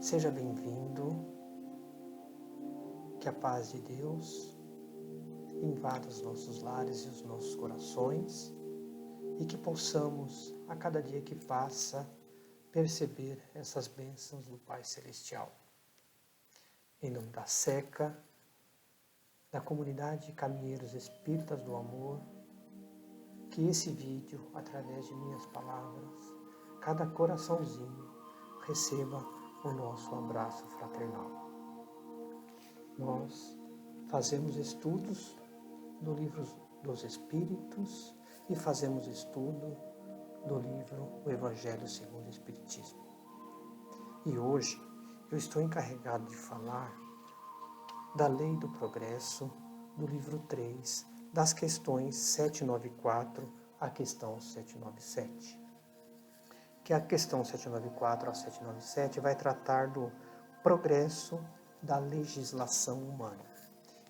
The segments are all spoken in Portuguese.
Seja bem-vindo, que a paz de Deus invada os nossos lares e os nossos corações e que possamos, a cada dia que passa, perceber essas bênçãos do Pai Celestial. Em nome da SECA, da comunidade de caminheiros espíritas do amor, que esse vídeo, através de minhas palavras, cada coraçãozinho receba o nosso abraço fraternal. Nós fazemos estudos do livro dos Espíritos e fazemos estudo do livro O Evangelho segundo o Espiritismo. E hoje eu estou encarregado de falar da Lei do Progresso, do livro 3, das questões 794 à questão 797. Que a questão 794 a 797 vai tratar do progresso da legislação humana.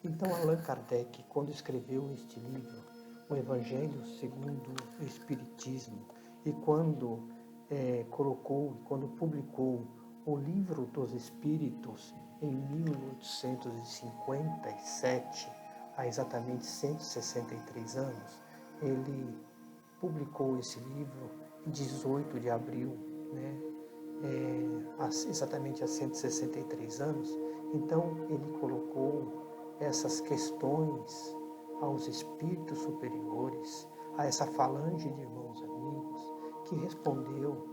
Então, Allan Kardec, quando escreveu este livro, O Evangelho segundo o Espiritismo, e quando quando publicou o Livro dos Espíritos em 1857, há exatamente 163 anos, ele publicou esse livro em 18 de abril, exatamente há 163 anos. Então, ele colocou essas questões aos espíritos superiores, a essa falange de irmãos amigos, que respondeu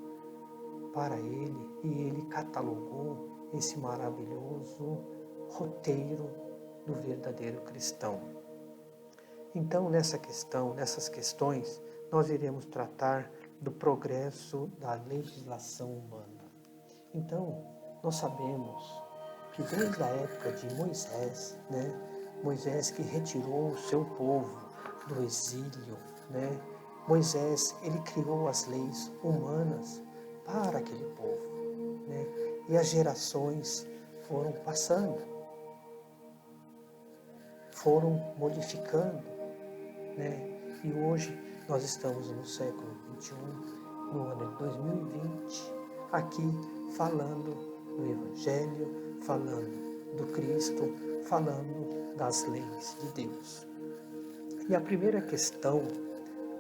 para ele e ele catalogou esse maravilhoso roteiro do verdadeiro cristão. Então, nessas questões, nós iremos tratar do progresso da legislação humana. Então, nós sabemos que desde a época de Moisés, Moisés que retirou o seu povo do exílio, Moisés, ele criou as leis humanas para aquele povo, e as gerações foram passando, foram modificando, e hoje nós estamos no século XXI, no ano de 2020, aqui falando do Evangelho, falando do Cristo, falando das leis de Deus. E a primeira questão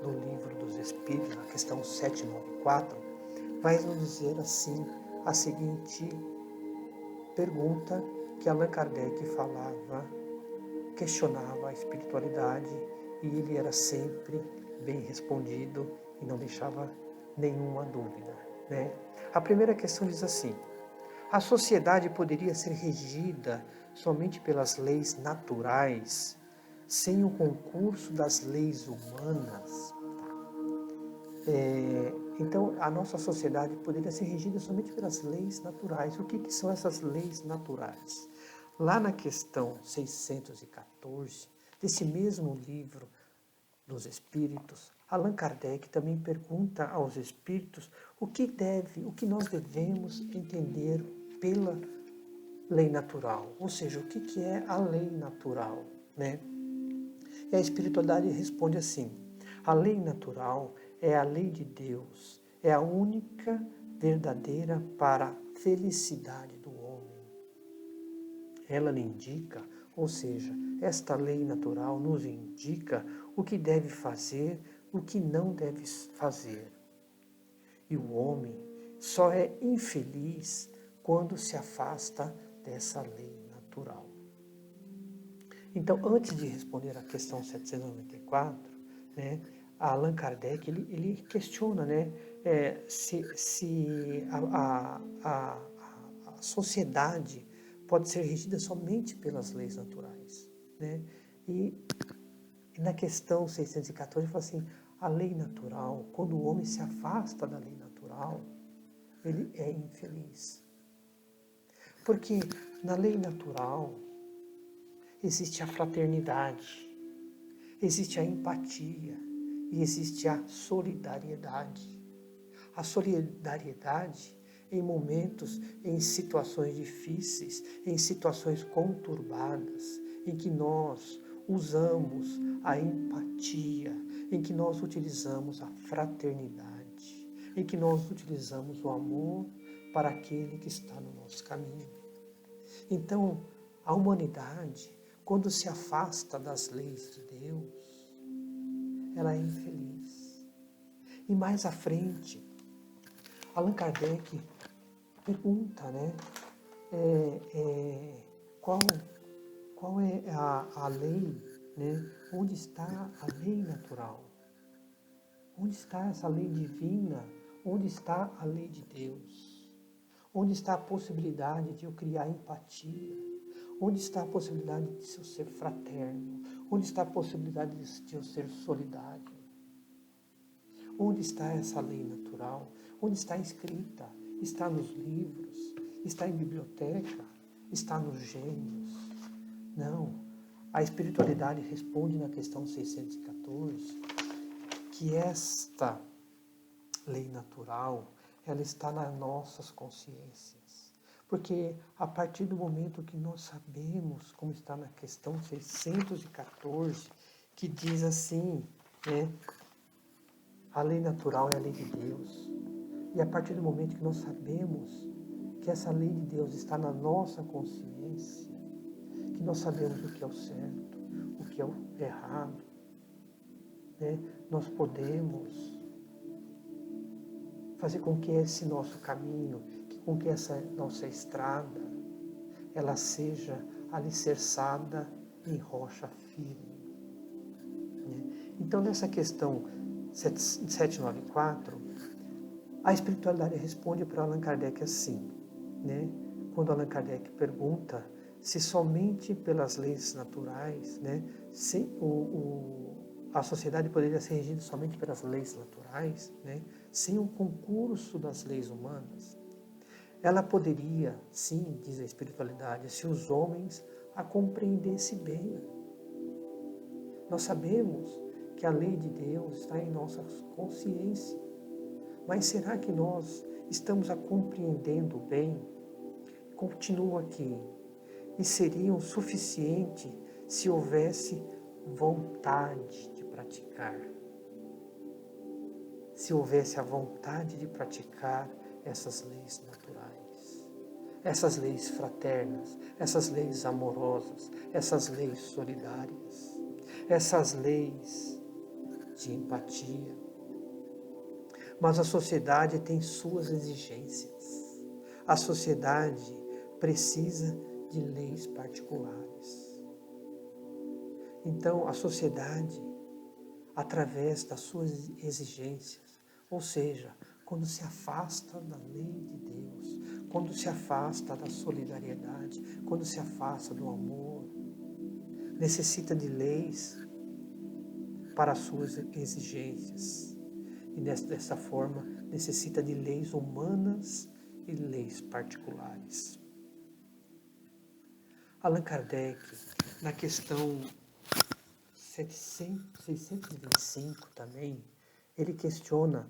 do Livro dos Espíritos, a questão 794, vai nos dizer assim a seguinte pergunta que Allan Kardec questionava a espiritualidade, e ele era sempre bem respondido e não deixava nenhuma dúvida. A primeira questão diz assim: a sociedade poderia ser regida somente pelas leis naturais, sem o concurso das leis humanas? Então, a nossa sociedade poderia ser regida somente pelas leis naturais. O que são essas leis naturais? Lá na questão 614, desse mesmo livro dos Espíritos, Allan Kardec também pergunta aos Espíritos o que nós devemos entender pela lei natural, ou seja, o que é a lei natural, E a espiritualidade responde assim: a lei natural é a lei de Deus, é a única verdadeira para a felicidade do homem. Ela lhe indica, ou seja, esta lei natural nos indica o que deve fazer, o que não deve fazer. E o homem só é infeliz quando se afasta dessa lei natural. Então, antes de responder a questão 794, Allan Kardec ele questiona, se a sociedade pode ser regida somente pelas leis naturais, E na questão 614 ele fala assim: a lei natural, quando o homem se afasta da lei natural, ele é infeliz. Porque na lei natural existe a fraternidade, existe a empatia e existe a solidariedade. A solidariedade em momentos, em situações difíceis, em situações conturbadas, em que nós usamos a empatia, em que nós utilizamos a fraternidade, em que nós utilizamos o amor para aquele que está no nosso caminho. Então, a humanidade, quando se afasta das leis de Deus, ela é infeliz. E mais à frente, Allan Kardec pergunta, né? Qual é a lei, né? Onde está a lei natural? Onde está essa lei divina? Onde está a lei de Deus? Onde está a possibilidade de eu criar empatia? Onde está a possibilidade de eu ser fraterno? Onde está a possibilidade de eu ser solidário? Onde está essa lei natural? Onde está escrita? Está nos livros? Está em biblioteca? Está nos gênios? Não. A espiritualidade responde na questão 614 que esta lei natural, ela está nas nossas consciências. Porque a partir do momento que nós sabemos, como está na questão 614, que diz assim, né? A lei natural é a lei de Deus. E a partir do momento que nós sabemos que essa lei de Deus está na nossa consciência, que nós sabemos o que é o certo, o que é o errado, né? Nós podemos fazer com que esse nosso caminho, com que essa nossa estrada, ela seja alicerçada em rocha firme. Né? Então, nessa questão 794, a espiritualidade responde para Allan Kardec assim, né? Quando Allan Kardec pergunta se somente pelas leis naturais, né, a sociedade poderia ser regida somente pelas leis naturais, né, sem o concurso das leis humanas. Ela poderia, sim, diz a espiritualidade, se os homens a compreendessem bem. Nós sabemos que a lei de Deus está em nossa consciência, mas será que nós estamos a compreendendo bem? Continua aqui. E seriam suficiente se houvesse vontade de praticar. Se houvesse a vontade de praticar essas leis naturais, essas leis fraternas, essas leis amorosas, essas leis solidárias, essas leis de empatia. Mas a sociedade tem suas exigências. A sociedade precisa de leis particulares. Então, a sociedade, através das suas exigências, ou seja, quando se afasta da lei de Deus, quando se afasta da solidariedade, quando se afasta do amor, necessita de leis para as suas exigências. E dessa forma, necessita de leis humanas e leis particulares. Allan Kardec, na questão 625 também, ele questiona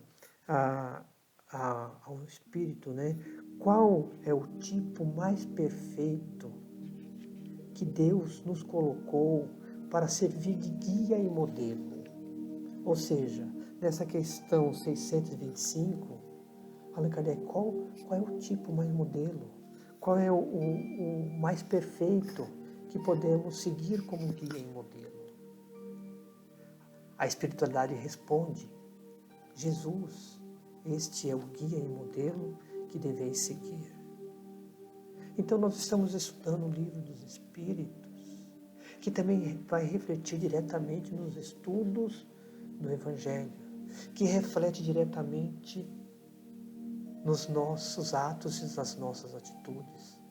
ao espírito, né, qual é o tipo mais perfeito que Deus nos colocou para servir de guia e modelo. Ou seja, nessa questão 625, Allan Kardec, qual é o tipo mais modelo? Qual é o mais perfeito que podemos seguir como guia e modelo? A espiritualidade responde, Jesus, este é o guia e modelo que deveis seguir. Então nós estamos estudando o livro dos Espíritos, que também vai refletir diretamente nos estudos do Evangelho, que reflete diretamente nos nossos atos e nas nossas atitudes.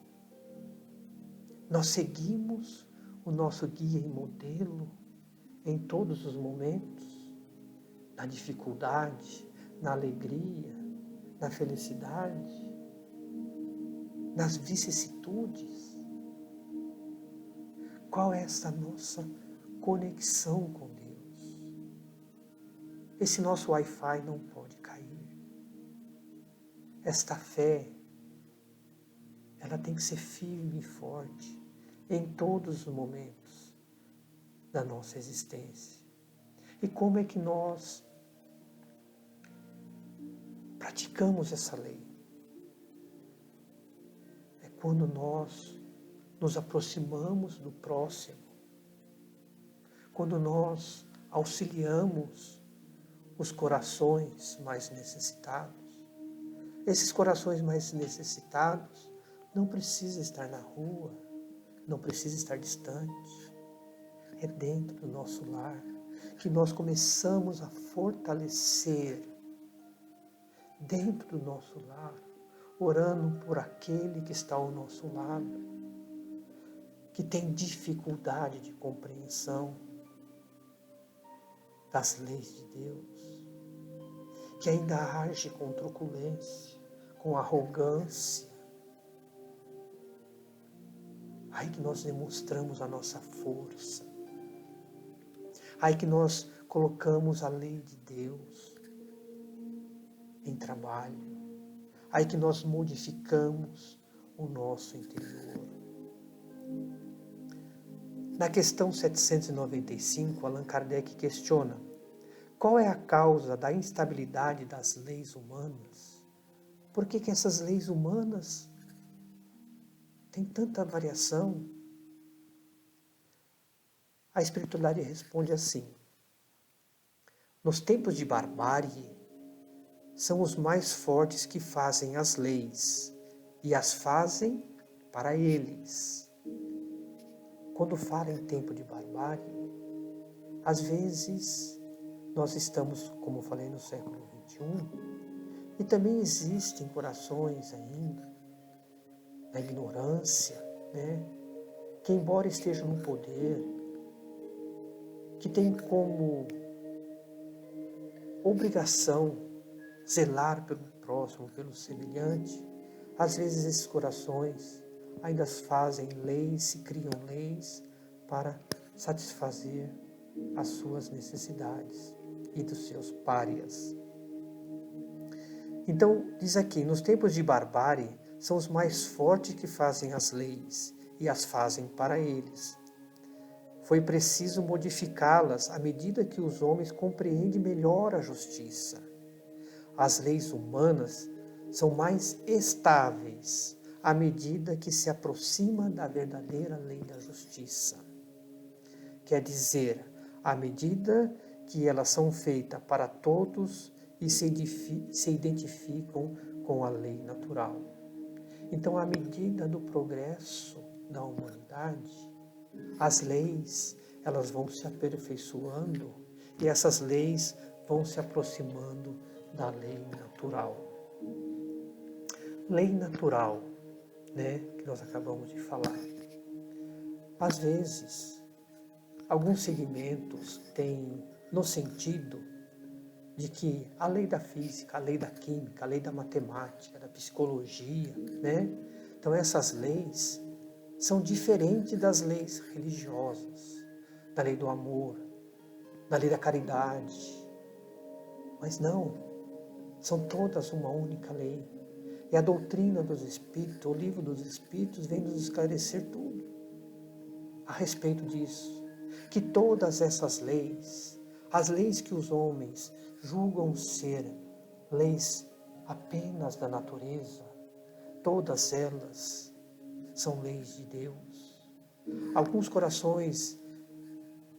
Nós seguimos o nosso guia e modelo em todos os momentos, na dificuldade, na alegria, na felicidade, nas vicissitudes. Qual é essa nossa conexão com Deus? Esse nosso Wi-Fi não pode cair. Esta fé, ela tem que ser firme e forte em todos os momentos da nossa existência. E como é que nós praticamos essa lei? quando nós nos aproximamos do próximo, quando nós auxiliamos os corações mais necessitados. Esses corações mais necessitados não precisam estar na rua, não precisam estar distante. É dentro do nosso lar que nós começamos a fortalecer, dentro do nosso lar, orando por aquele que está ao nosso lado, que tem dificuldade de compreensão das leis de Deus, que ainda age com truculência, com arrogância. Aí que nós demonstramos a nossa força. Aí que nós colocamos a lei de Deus em trabalho. Aí que nós modificamos o nosso interior. Na questão 795, Allan Kardec questiona: qual é a causa da instabilidade das leis humanas? Por que essas leis humanas têm tanta variação? A espiritualidade responde assim: nos tempos de barbárie, são os mais fortes que fazem as leis, e as fazem para eles. Quando fala em tempo de barbárie, às vezes nós estamos, como eu falei, no século XXI, e também existem corações ainda na ignorância, que embora estejam no poder, que tem como obrigação zelar pelo próximo, pelo semelhante, às vezes esses corações ainda fazem leis, se criam leis para satisfazer as suas necessidades e dos seus párias. Então, diz aqui, nos tempos de barbárie, são os mais fortes que fazem as leis e as fazem para eles. Foi preciso modificá-las à medida que os homens compreendem melhor a justiça. As leis humanas são mais estáveis à medida que se aproxima da verdadeira lei da justiça. Quer dizer, à medida que elas são feitas para todos e se identificam com a lei natural. Então, à medida do progresso da humanidade, as leis, elas vão se aperfeiçoando e essas leis vão se aproximando da lei natural. Lei natural, que nós acabamos de falar. Às vezes, alguns segmentos têm no sentido de que a lei da física, a lei da química, a lei da matemática, da psicologia, Então essas leis são diferentes das leis religiosas, da lei do amor, da lei da caridade. Mas não, são todas uma única lei. E a doutrina dos Espíritos, o livro dos Espíritos, vem nos esclarecer tudo a respeito disso. Que todas essas leis, as leis que os homens julgam ser leis apenas da natureza, todas elas são leis de Deus. Alguns corações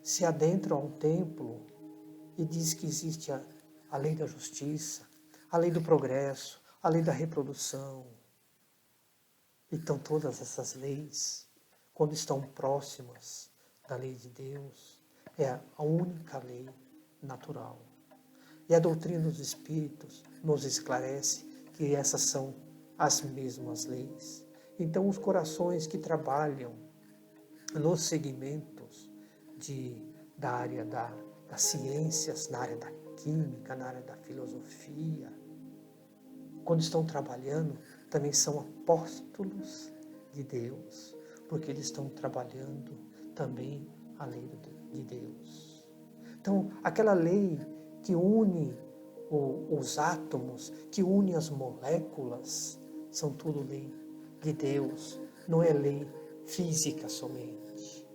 se adentram a um templo e diz que existe a lei da justiça, a lei do progresso, a lei da reprodução. Então todas essas leis, quando estão próximas da lei de Deus, é a única lei natural. E a doutrina dos Espíritos nos esclarece que essas são as mesmas leis. Então os corações que trabalham nos segmentos da área das ciências, na área da química, na área da filosofia, quando estão trabalhando, também são apóstolos de Deus, porque eles estão trabalhando também a lei de Deus. Então, aquela lei que une os átomos, que une as moléculas, são tudo lei de Deus, não é lei física somente,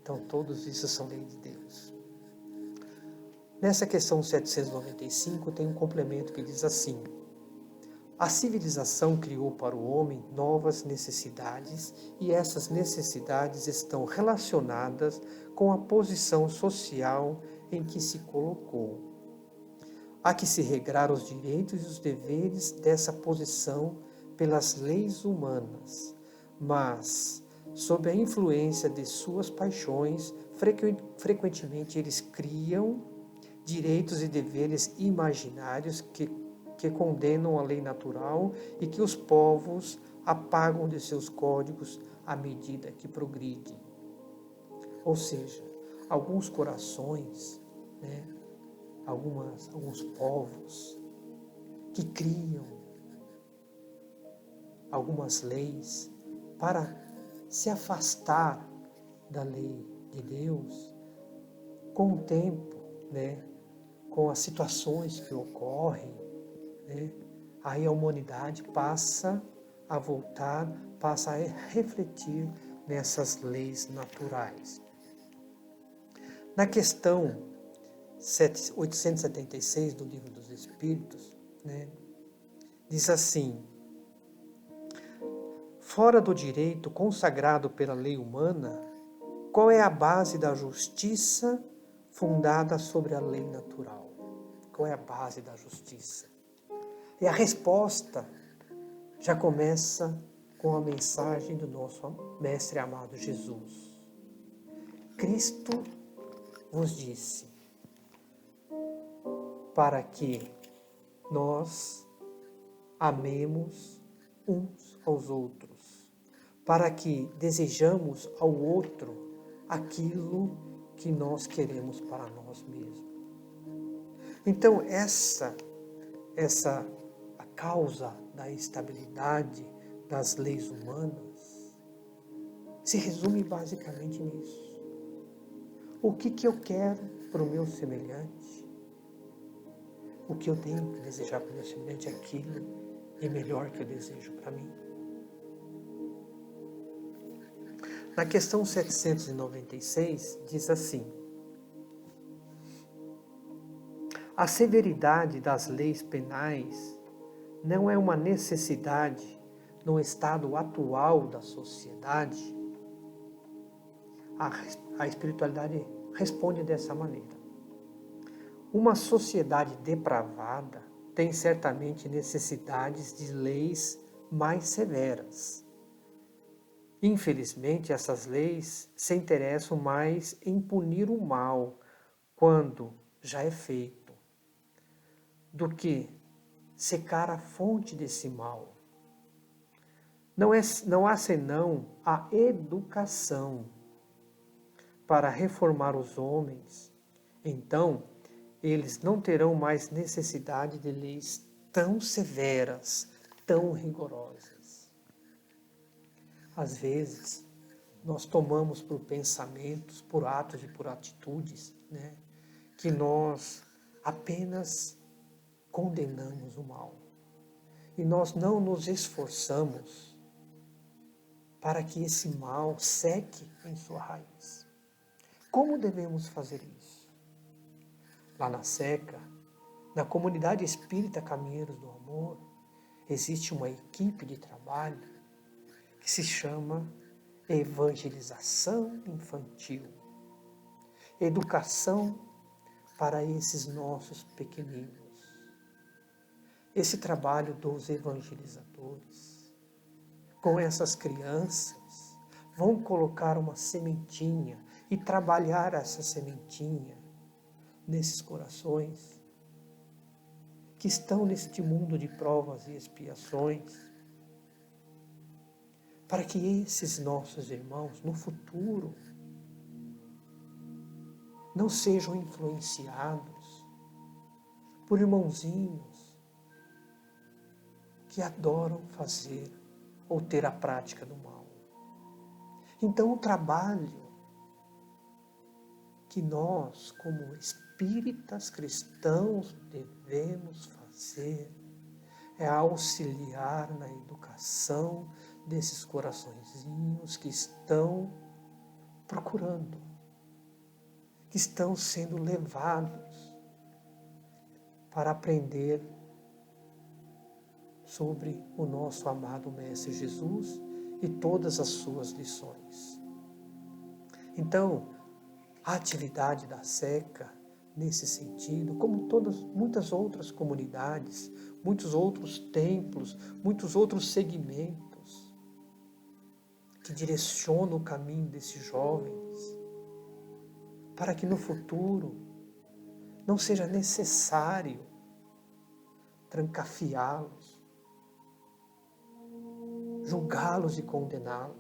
Então, todos isso são lei de Deus. Nessa questão 795 tem um complemento que diz assim: A civilização criou para o homem novas necessidades e essas necessidades estão relacionadas com a posição social em que se colocou. Há que se regrar os direitos e os deveres dessa posição pelas leis humanas, mas, sob a influência de suas paixões, frequentemente eles criam direitos e deveres imaginários que condenam a lei natural e que os povos apagam de seus códigos à medida que progridem. Ou seja, alguns corações, alguns povos que criam algumas leis para se afastar da lei de Deus, com o tempo, com as situações que ocorrem, aí a humanidade passa a voltar, passa a refletir nessas leis naturais. Na questão 876 do Livro dos Espíritos, diz assim: fora do direito consagrado pela lei humana, qual é a base da justiça fundada sobre a lei natural? Qual é a base da justiça? E a resposta já começa com a mensagem do nosso Mestre amado Jesus. Cristo vos disse para que nós amemos uns aos outros, para que desejamos ao outro aquilo que nós queremos para nós mesmos. Então, essa a causa da estabilidade das leis humanas se resume basicamente nisso. O que eu quero para o meu semelhante? O que eu tenho que desejar para o meu semelhante é aquilo de melhor que eu desejo para mim. Na questão 796, diz assim: a severidade das leis penais não é uma necessidade no estado atual da sociedade? A espiritualidade responde dessa maneira. Uma sociedade depravada tem certamente necessidades de leis mais severas. Infelizmente, essas leis se interessam mais em punir o mal quando já é feito, do que secar a fonte desse mal. Não há senão a educação para reformar os homens. Então, eles não terão mais necessidade de leis tão severas, tão rigorosas. Às vezes, nós tomamos por pensamentos, por atos e por atitudes, que nós apenas condenamos o mal. E nós não nos esforçamos para que esse mal seque em sua raiz. Como devemos fazer isso? Lá na SECA, na Comunidade Espírita Caminheiros do Amor, existe uma equipe de trabalho que se chama Evangelização Infantil. Educação para esses nossos pequeninos. Esse trabalho dos evangelizadores, com essas crianças, vão colocar uma sementinha e trabalhar essa sementinha nesses corações que estão neste mundo de provas e expiações, para que esses nossos irmãos, no futuro, não sejam influenciados por irmãozinhos que adoram fazer ou ter a prática do mal. Então, o trabalho que nós, como espíritas cristãos, devemos fazer é auxiliar na educação desses coraçõezinhos que estão procurando, que estão sendo levados para aprender sobre o nosso amado Mestre Jesus e todas as suas lições. Então, a atividade da SECA, nesse sentido, como muitas outras comunidades, muitos outros templos, muitos outros segmentos que direcionam o caminho desses jovens, para que no futuro não seja necessário trancafiá-los, julgá-los e condená-los.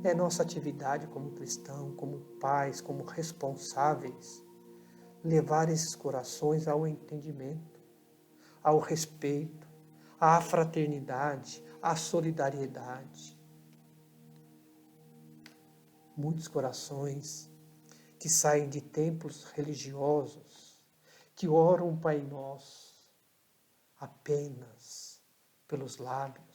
É nossa atividade como cristão, como pais, como responsáveis, levar esses corações ao entendimento, ao respeito, à fraternidade, à solidariedade. Muitos corações que saem de templos religiosos, que oram o Pai Nosso apenas pelos lábios,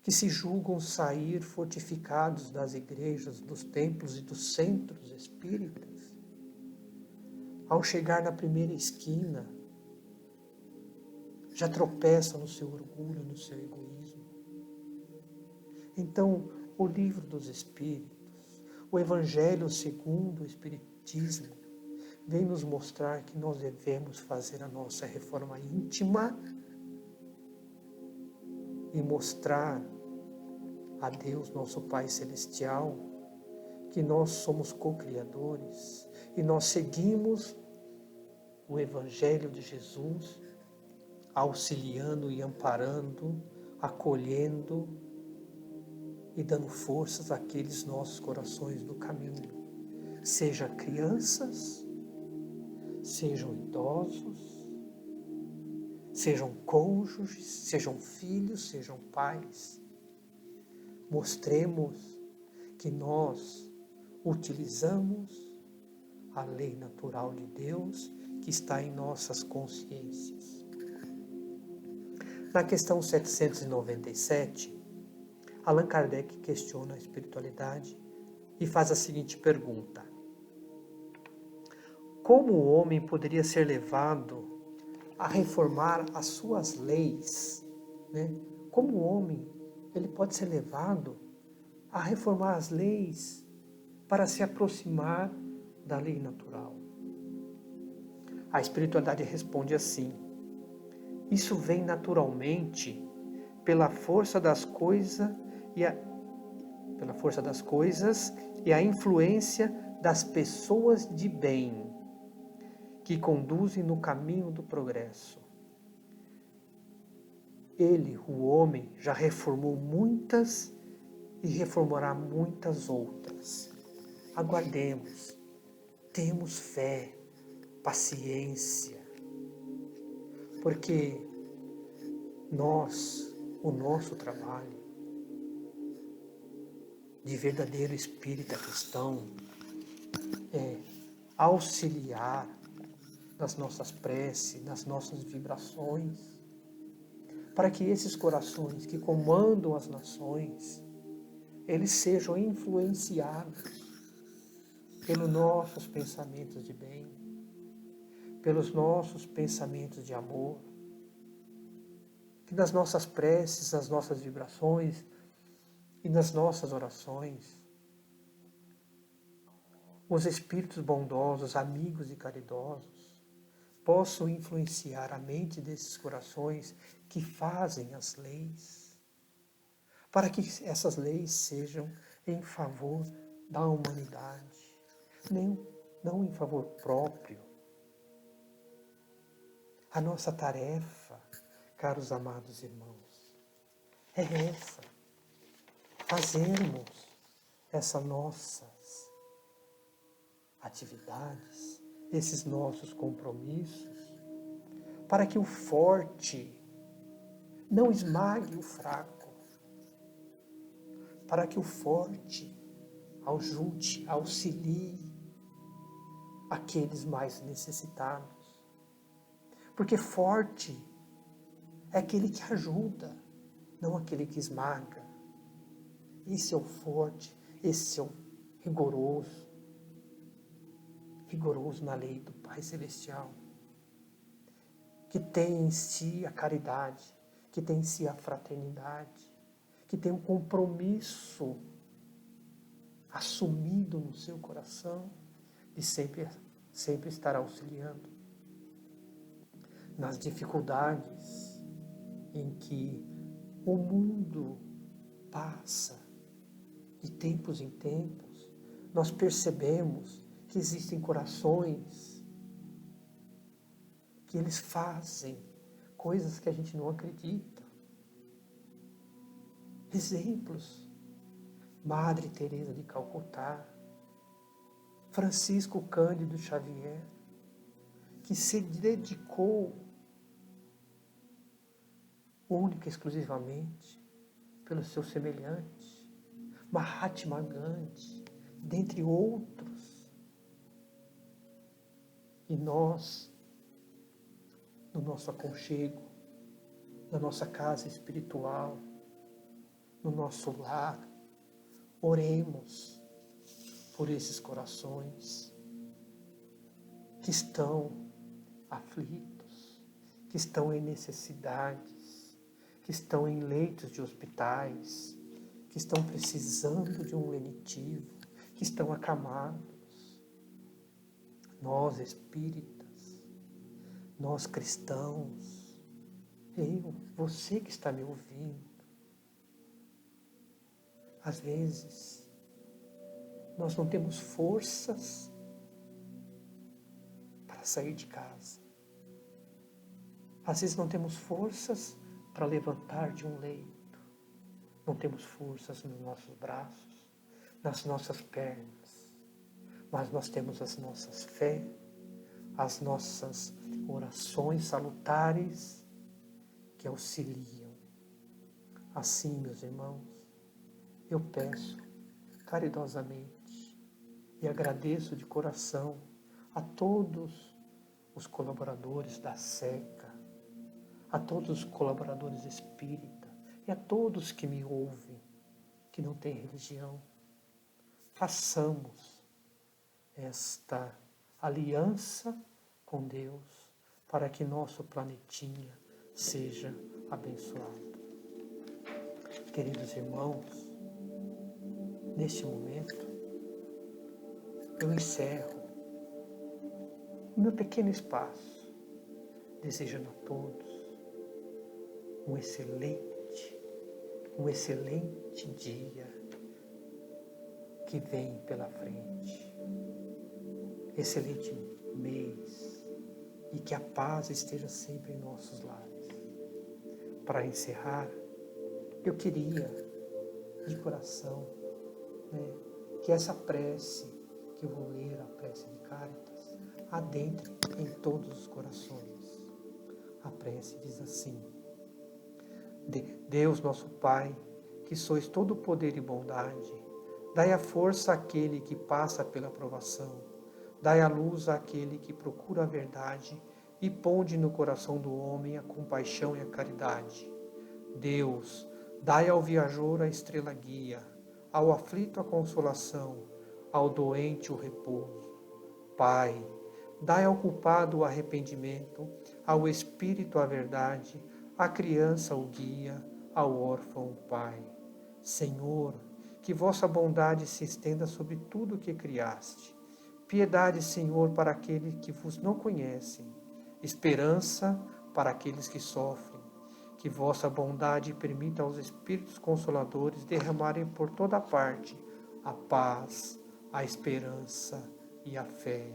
que se julgam sair fortificados das igrejas, dos templos e dos centros espíritas, ao chegar na primeira esquina, já tropeçam no seu orgulho, no seu egoísmo. Então, o livro dos Espíritos, o Evangelho segundo o Espiritismo, vem nos mostrar que nós devemos fazer a nossa reforma íntima e mostrar a Deus, nosso Pai Celestial, que nós somos co-criadores e nós seguimos o Evangelho de Jesus, auxiliando e amparando, acolhendo e dando forças àqueles nossos corações do caminho. Sejam crianças, sejam idosos, sejam cônjuges, sejam filhos, sejam pais. Mostremos que nós utilizamos a lei natural de Deus que está em nossas consciências. Na questão 797, Allan Kardec questiona a espiritualidade e faz a seguinte pergunta: como o homem poderia ser levado a reformar as suas leis? Como o homem ele pode ser levado a reformar as leis para se aproximar da lei natural? A espiritualidade responde assim: isso vem naturalmente pela força das coisas e a influência das pessoas de bem que conduzem no caminho do progresso. Ele, o homem, já reformou muitas e reformará muitas outras. Aguardemos, temos fé, paciência, porque o nosso trabalho de verdadeiro espírita cristão é auxiliar nas nossas preces, nas nossas vibrações, para que esses corações que comandam as nações, eles sejam influenciados pelos nossos pensamentos de bem, pelos nossos pensamentos de amor, que nas nossas preces, nas nossas vibrações e nas nossas orações, os espíritos bondosos, amigos e caridosos, possam influenciar a mente desses corações que fazem as leis, para que essas leis sejam em favor da humanidade, não em favor próprio. A nossa tarefa, caros amados irmãos, é essa: fazermos essas nossas atividades, esses nossos compromissos, para que o forte não esmague o fraco, para que o forte ajude, auxilie aqueles mais necessitados. Porque forte é aquele que ajuda, não aquele que esmaga. Esse é o forte, esse é o rigoroso na lei do Pai Celestial. que tem em si a caridade, que tem em si a fraternidade, que tem um compromisso assumido no seu coração de sempre estar auxiliando nas dificuldades em que o mundo passa de tempos em tempos. Nós percebemos que existem corações que eles fazem coisas que a gente não acredita. Exemplos: Madre Teresa de Calcutá, Francisco Cândido Xavier, que se dedicou única e exclusivamente pelos seus semelhantes, Mahatma Gandhi, dentre outros. E nós, no nosso aconchego, na nossa casa espiritual, no nosso lar, oremos por esses corações que estão aflitos, que estão em necessidades, que estão em leitos de hospitais, que estão precisando de um lenitivo, que estão acamados. Nós espíritas, nós cristãos, você que está me ouvindo, às vezes nós não temos forças para sair de casa. Às vezes não temos forças para levantar de um leito. Não temos forças nos nossos braços, nas nossas pernas. Mas nós temos as nossas fé, as nossas orações salutares que auxiliam. Assim, meus irmãos, eu peço caridosamente e agradeço de coração a todos os colaboradores da SECA, a todos os colaboradores espíritas e a todos que me ouvem, que não têm religião. Façamos esta aliança com Deus para que nosso planetinha seja abençoado. Queridos irmãos, neste momento, eu encerro o meu pequeno espaço, desejando a todos um excelente dia que vem pela frente, excelente mês, e que a paz esteja sempre em nossos lares. Para encerrar, eu queria, de coração, que essa prece, que eu vou ler, a prece de Cáritas, adentre em todos os corações. A prece diz assim: Deus nosso Pai, que sois todo poder e bondade, dai a força àquele que passa pela provação, dai a luz àquele que procura a verdade e ponde no coração do homem a compaixão e a caridade. Deus, dai ao viajor a estrela guia, ao aflito a consolação, ao doente o repouso. Pai, dai ao culpado o arrependimento, ao espírito a verdade, à criança o guia, ao órfão o pai. Senhor, que vossa bondade se estenda sobre tudo o que criaste. Piedade, Senhor, para aqueles que vos não conhecem. Esperança para aqueles que sofrem. Que vossa bondade permita aos Espíritos Consoladores derramarem por toda parte a paz, a esperança e a fé.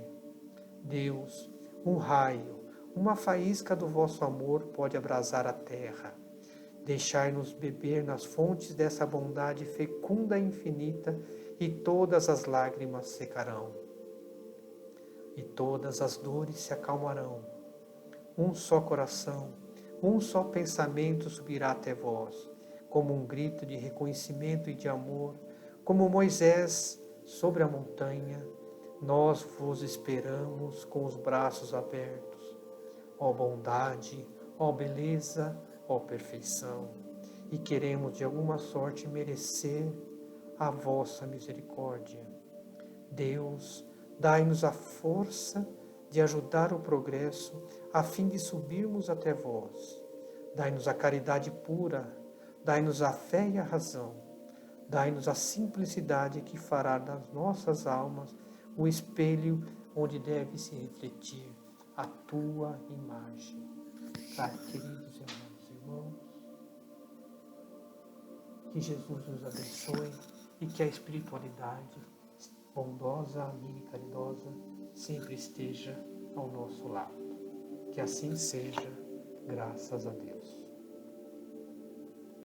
Deus, um raio, uma faísca do vosso amor pode abrasar a terra. Deixai-nos beber nas fontes dessa bondade fecunda e infinita, e todas as lágrimas secarão. E todas as dores se acalmarão. Um só coração, um só pensamento subirá até vós, como um grito de reconhecimento e de amor, como Moisés sobre a montanha. Nós vos esperamos com os braços abertos. Ó bondade, ó beleza, ó perfeição, e queremos de alguma sorte merecer a vossa misericórdia. Deus, dai-nos a força de ajudar o progresso, a fim de subirmos até vós. Dai-nos a caridade pura, dai-nos a fé e a razão, dai-nos a simplicidade que fará das nossas almas o espelho onde deve se refletir a tua imagem. Pai, queridos e amados irmãos, que Jesus nos abençoe e que a espiritualidade bondosa, amiga e caridosa sempre esteja ao nosso lado. Que assim seja, graças a Deus.